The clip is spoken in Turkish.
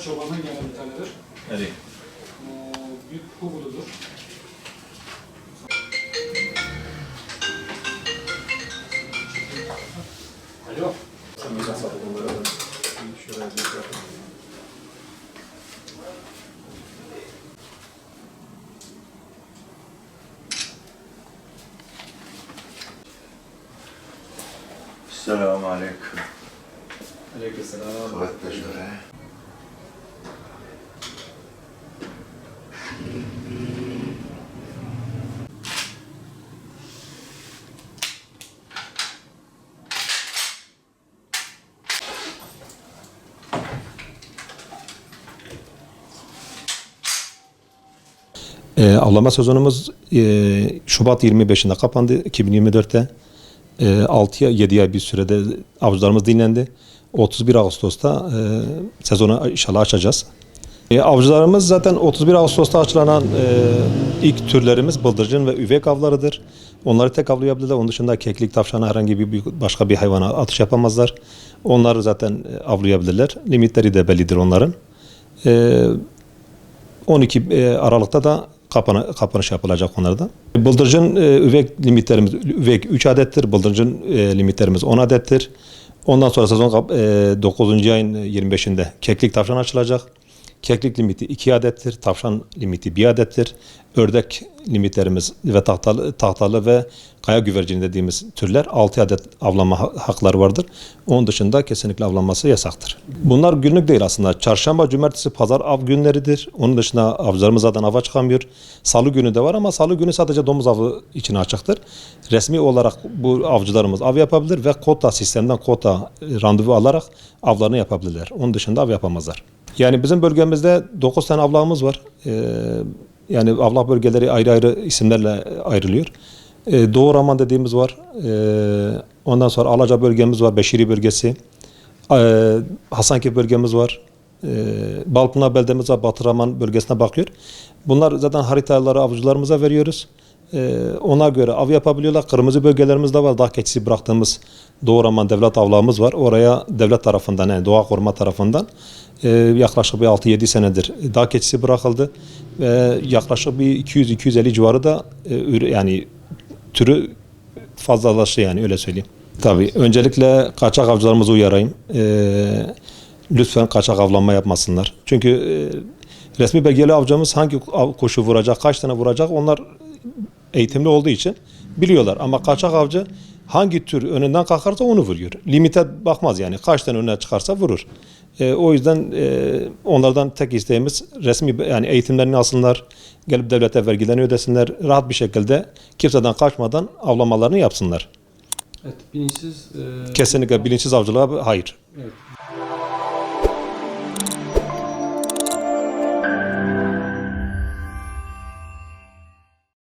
çobandan gelen bir tanedir. Evet. Büyük kuvuludur. Alo. Selamun aleyküm. Aleykümselam. Kuvvetle şöyle. Avlama sezonumuz Şubat 25'inde kapandı 2024'te. 6-7 ay bir sürede avcılarımız dinlendi. 31 Ağustos'ta sezonu inşallah açacağız. Avcılarımız zaten 31 Ağustos'ta açılan ilk türlerimiz bıldırcın ve üvek avlarıdır. Onları tek avlayabilirler. Onun dışında keklik, tavşana herhangi bir başka bir hayvana atış yapamazlar. Onları zaten avlayabilirler. Limitleri de bellidir onların. 12 Aralık'ta da kapanış yapılacak onlarda. Bıldırcın üvek limitlerimiz üvek 3 adettir. Bıldırcın limitlerimiz 10 adettir. Ondan sonra sezon 9. ayın 25'inde keklik tavşan açılacak. Keklik limiti 2 adettir. Tavşan limiti 1 adettir. Ördek limitlerimiz ve tahtalı ve kaya güvercini dediğimiz türler 6 adet avlanma hakları vardır. Onun dışında kesinlikle avlanması yasaktır. Bunlar günlük değil aslında. Çarşamba, cumartesi, pazar av günleridir. Onun dışında avcılarımız zaten ava çıkamıyor. Salı günü de var ama salı günü sadece domuz avı için açıktır. Resmi olarak bu avcılarımız av yapabilir ve kota sistemden randevu alarak avlarını yapabilirler. Onun dışında av yapamazlar. Yani bizim bölgemizde 9 tane avlağımız var. Yani avlak bölgeleri ayrı ayrı isimlerle ayrılıyor. Doğu Raman dediğimiz var. Ondan sonra Alaca bölgemiz var, Beşiri bölgesi. Hasankeyf bölgemiz var. Balpınar beldemiz var, Batı Raman bölgesine bakıyor. Bunlar zaten haritaları avcılarımıza veriyoruz. Ona göre av yapabiliyorlar. Kırmızı bölgelerimiz de var. Dağ keçisi bıraktığımız Doğu Raman devlet avlağımız var. Oraya devlet tarafından yani doğa koruma tarafından yaklaşık bir 6-7 senedir dağ keçisi bırakıldı. Yaklaşık bir 200-250 civarı da yani türü fazlalaştı yani öyle söyleyeyim. Tabii öncelikle kaçak avcılarımızı uyarayım. Lütfen kaçak avlanma yapmasınlar. Çünkü resmi belgeli avcımız hangi kuşu vuracak, kaç tane vuracak onlar eğitimli olduğu için biliyorlar. Ama kaçak avcı hangi tür önünden kalkarsa onu vuruyor. Limite bakmaz yani kaç tane önüne çıkarsa vurur. O yüzden onlardan tek isteğimiz resmi yani eğitimlerini alsınlar, gelip devlete vergilerini ödesinler, rahat bir şekilde kimseden kaçmadan avlamalarını yapsınlar. Evet, bilinçsiz... Kesinlikle bilinçsiz avcılığa hayır. Evet.